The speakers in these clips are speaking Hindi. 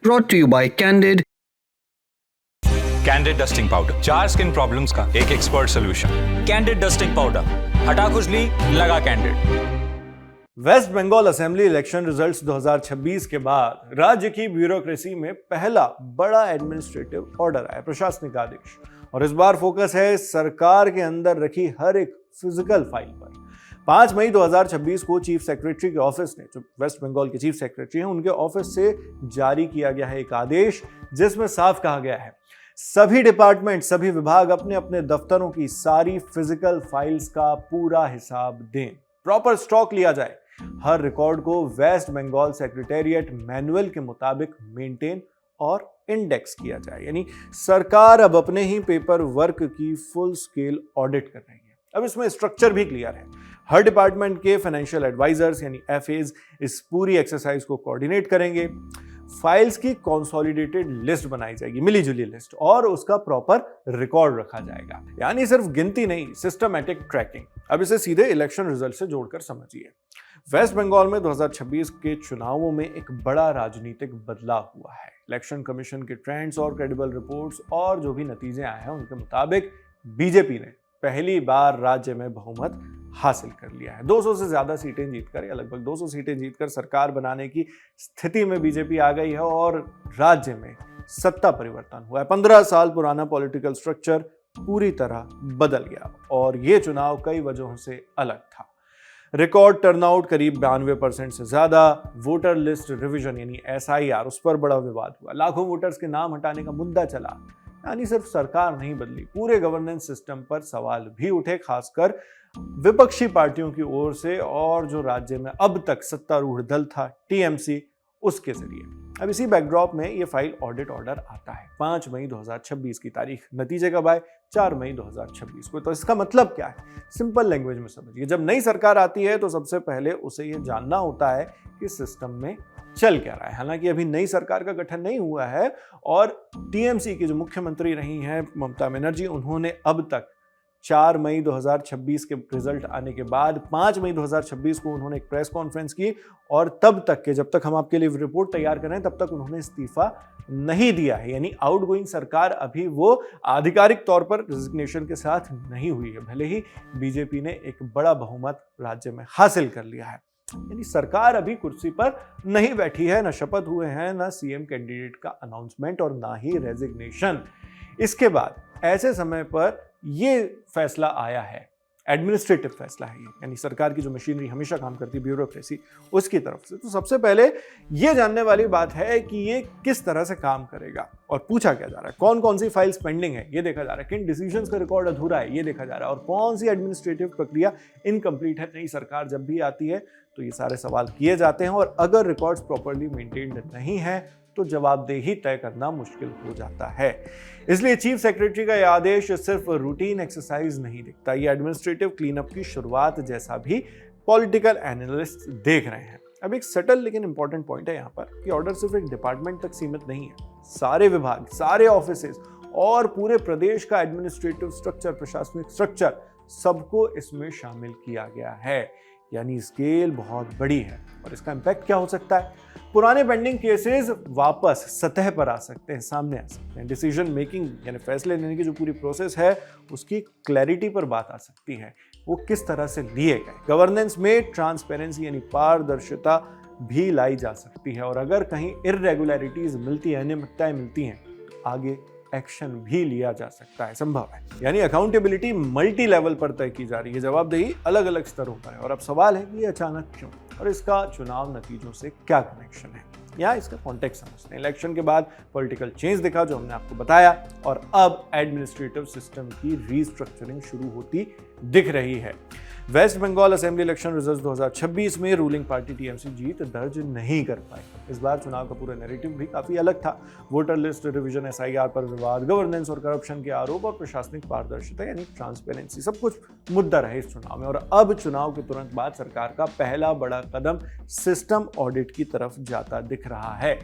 brought to you by Candid. Candid dusting powder, 4 skin problems का एक expert solution. Candid dusting powder, हटा खुजली, लगा Candid. West Bengal assembly election results 2026 के बाद राज्य की ब्यूरोक्रेसी में पहला बड़ा एडमिनिस्ट्रेटिव ऑर्डर आया, प्रशासनिक आदेश। और इस बार फोकस है सरकार के अंदर रखी हर एक फिजिकल फाइल पर। 5 मई 2026 को चीफ सेक्रेटरी के ऑफिस ने, जो वेस्ट बंगाल के चीफ सेक्रेटरी हैं, उनके ऑफिस से जारी किया गया है एक आदेश, जिसमें साफ कहा गया है सभी डिपार्टमेंट, सभी विभाग अपने अपने दफ्तरों की सारी फिजिकल फाइल्स का पूरा हिसाब दें, प्रॉपर स्टॉक लिया जाए, हर रिकॉर्ड को वेस्ट बंगाल सेक्रेटेरिएट मैनुअल के मुताबिक मेंटेन और इंडेक्स किया जाए। यानी सरकार अब अपने ही पेपर वर्क की फुल स्केल ऑडिट कर रही है। अब इसमें स्ट्रक्चर भी क्लियर है। हर डिपार्टमेंट के फाइनेंशियल एडवाइजर्स यानी एफएज इस पूरी एक्सरसाइज को कोऑर्डिनेट करेंगे। फाइल्स की कंसोलिडेटेड लिस्ट बनाई जाएगी, मिली जुली लिस्ट, और उसका प्रॉपर रिकॉर्ड रखा जाएगा। यानी सिर्फ गिनती नहीं, सिस्टमैटिक ट्रैकिंग। अब इसे सीधे इलेक्शन रिजल्ट से जोड़कर समझिए। वेस्ट बंगाल में 2026 के चुनावों में एक बड़ा राजनीतिक बदलाव हुआ है। इलेक्शन कमीशन के ट्रेंड्स और क्रेडिबल रिपोर्ट्स और जो भी नतीजे आए हैं उनके मुताबिक बीजेपी ने पहली बार राज्य में बहुमत हासिल कर लिया है। 200 से ज्यादा सीटें जीतकर, या लगभग 200 सीटें जीतकर सरकार बनाने की स्थिति में बीजेपी आ गई है और राज्य में सत्ता परिवर्तन हुआ है। 15 साल पुराना पॉलिटिकल स्ट्रक्चर पूरी तरह बदल गया और ये चुनाव कई वजहों से अलग था। रिकॉर्ड टर्नआउट करीब 92% से ज्यादा, वोटर लिस्ट रिवीजन यानी एसआईआर, उस पर बड़ा विवाद हुआ, लाखों वोटर्स के नाम हटाने का मुद्दा चला। यानी सिर्फ सरकार नहीं बदली, पूरे गवर्नेंस सिस्टम पर सवाल भी उठे, खासकर विपक्षी पार्टियों की ओर से और जो राज्य में अब तक सत्तारूढ़ दल था टीएमसी, उसके जरिए। अब इसी बैकड्रॉप में ये फाइल ऑडिट ऑर्डर आता है 5 मई 2026 की तारीख। नतीजे कब आए? 4 मई 2026 को। तो इसका मतलब क्या है? सिंपल लैंग्वेज में समझिए। जब नई सरकार आती है तो सबसे पहले उसे ये जानना होता है कि सिस्टम में चल क्या रहा है। हालांकि अभी नई सरकार का गठन नहीं हुआ है और टीएमसी की जो मुख्यमंत्री रही हैं ममता बनर्जी, उन्होंने अब तक 4 मई 2026 के रिजल्ट आने के बाद 5 मई 2026 को उन्होंने एक प्रेस कॉन्फ्रेंस की और तब तक के, जब तक हम आपके लिए रिपोर्ट तैयार कर रहे हैं, तब तक उन्होंने इस्तीफा नहीं दिया है। यानी आउटगोइंग सरकार अभी वो आधिकारिक तौर पर रेजिग्नेशन के साथ नहीं हुई है, भले ही बीजेपी ने एक बड़ा बहुमत राज्य में हासिल कर लिया है। यानी सरकार अभी कुर्सी पर नहीं बैठी है, ना शपथ हुए हैं, ना सीएम कैंडिडेट का अनाउंसमेंट और ना ही रेजिग्नेशन। इसके बाद ऐसे समय पर ये फैसला आया है, एडमिनिस्ट्रेटिव फैसला है ये, यानी सरकार की जो मशीनरी हमेशा काम करती है ब्यूरोक्रेसी, उसकी तरफ से। तो सबसे पहले ये जानने वाली बात है कि ये किस तरह से काम करेगा और पूछा क्या जा रहा है। कौन कौन सी फाइल्स पेंडिंग है ये देखा जा रहा है, किन डिसीजंस का रिकॉर्ड अधूरा है ये देखा जा रहा है, और कौन सी एडमिनिस्ट्रेटिव प्रक्रिया इनकम्प्लीट है। नई सरकार जब भी आती है तो ये सारे सवाल किए जाते हैं और अगर रिकॉर्ड्स प्रॉपर्ली मेंटेन्ड नहीं है तो जवाबदेही तय करना मुश्किल हो जाता है। इसलिए चीफ सेक्रेटरी का यह आदेश सिर्फ रूटीन एक्सरसाइज नहीं दिखता, ये एडमिनिस्ट्रेटिव क्लीनअप की शुरुआत जैसा भी पॉलिटिकल एनालिस्ट देख रहे हैं। अब एक सटल लेकिन इंपॉर्टेंट पॉइंट है यहाँ पर कि ऑर्डर सिर्फ एक डिपार्टमेंट तक सीमित नहीं है। सारे विभाग, सारे ऑफिसेज और पूरे प्रदेश का एडमिनिस्ट्रेटिव स्ट्रक्चर, प्रशासनिक स्ट्रक्चर, सबको इसमें शामिल किया गया है। यानी स्केल बहुत बड़ी है और इसका इंपैक्ट क्या हो सकता है? पुराने पेंडिंग केसेस वापस सतह पर आ सकते हैं, सामने आ सकते हैं। डिसीजन मेकिंग यानी फैसले लेने की जो पूरी प्रोसेस है उसकी क्लैरिटी पर बात आ सकती है, वो किस तरह से लिए गए। गवर्नेंस में ट्रांसपेरेंसी यानी पारदर्शिता भी लाई जा सकती है और अगर कहीं इररेगुलरिटीज मिलती है, अनियमितताएं मिलती हैं, तो आगे एक्शन भी लिया जा सकता है, संभव है। यानी अकाउंटेबिलिटी मल्टी लेवल पर तय की जा रही है, जवाबदेही अलग अलग स्तरों पर है। और अब सवाल है कि ये अचानक क्यों और इसका चुनाव नतीजों से क्या कनेक्शन है, या इसका कॉन्टेक्स्ट समझते हैं। इलेक्शन के बाद पॉलिटिकल चेंज दिखा जो हमने आपको बताया, और अब एडमिनिस्ट्रेटिव सिस्टम की रीस्ट्रक्चरिंग शुरू होती दिख रही है। West Bengal assembly election result 2026 में रूलिंग पार्टी टीएमसी जीत दर्ज नहीं कर पाई। इस बार चुनाव का पूरा नैरेटिव भी काफी अलग था। वोटर लिस्ट रिवीजन, एसआईआर पर विवाद, गवर्नेंस और करप्शन के आरोप और प्रशासनिक पारदर्शिता यानी ट्रांसपेरेंसी, सब कुछ मुद्दा रहे इस चुनाव में। और अब चुनाव के तुरंत बाद सरकार का पहला बड़ा कदम सिस्टम ऑडिट की तरफ जाता दिख रहा है।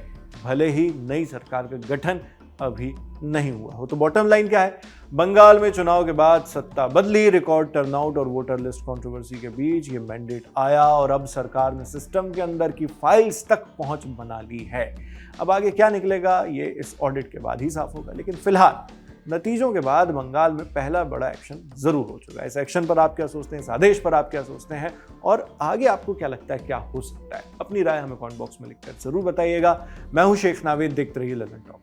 भले ही नई सरकार का गठन अभी नहीं हुआ हो। तो बॉटम लाइन क्या है? बंगाल में चुनाव के बाद सत्ता बदली, रिकॉर्ड टर्नआउट और वोटर लिस्ट कंट्रोवर्सी के बीच ये मैंडेट आया और अब सरकार ने सिस्टम के अंदर की फाइल्स तक पहुंच बना ली है। अब आगे क्या निकलेगा ये इस ऑडिट के बाद ही साफ होगा, लेकिन फिलहाल नतीजों के बाद बंगाल में पहला बड़ा एक्शन जरूर हो चुका है। इस एक्शन पर आप क्या सोचते हैं, इस आदेश पर आप क्या सोचते हैं और आगे आपको क्या लगता है क्या हो सकता है? अपनी राय हमें कमेंट बॉक्स में लिखकर जरूर बताइएगा। मैं हूं शेख नावेद, देखते रहिए ललन टॉप।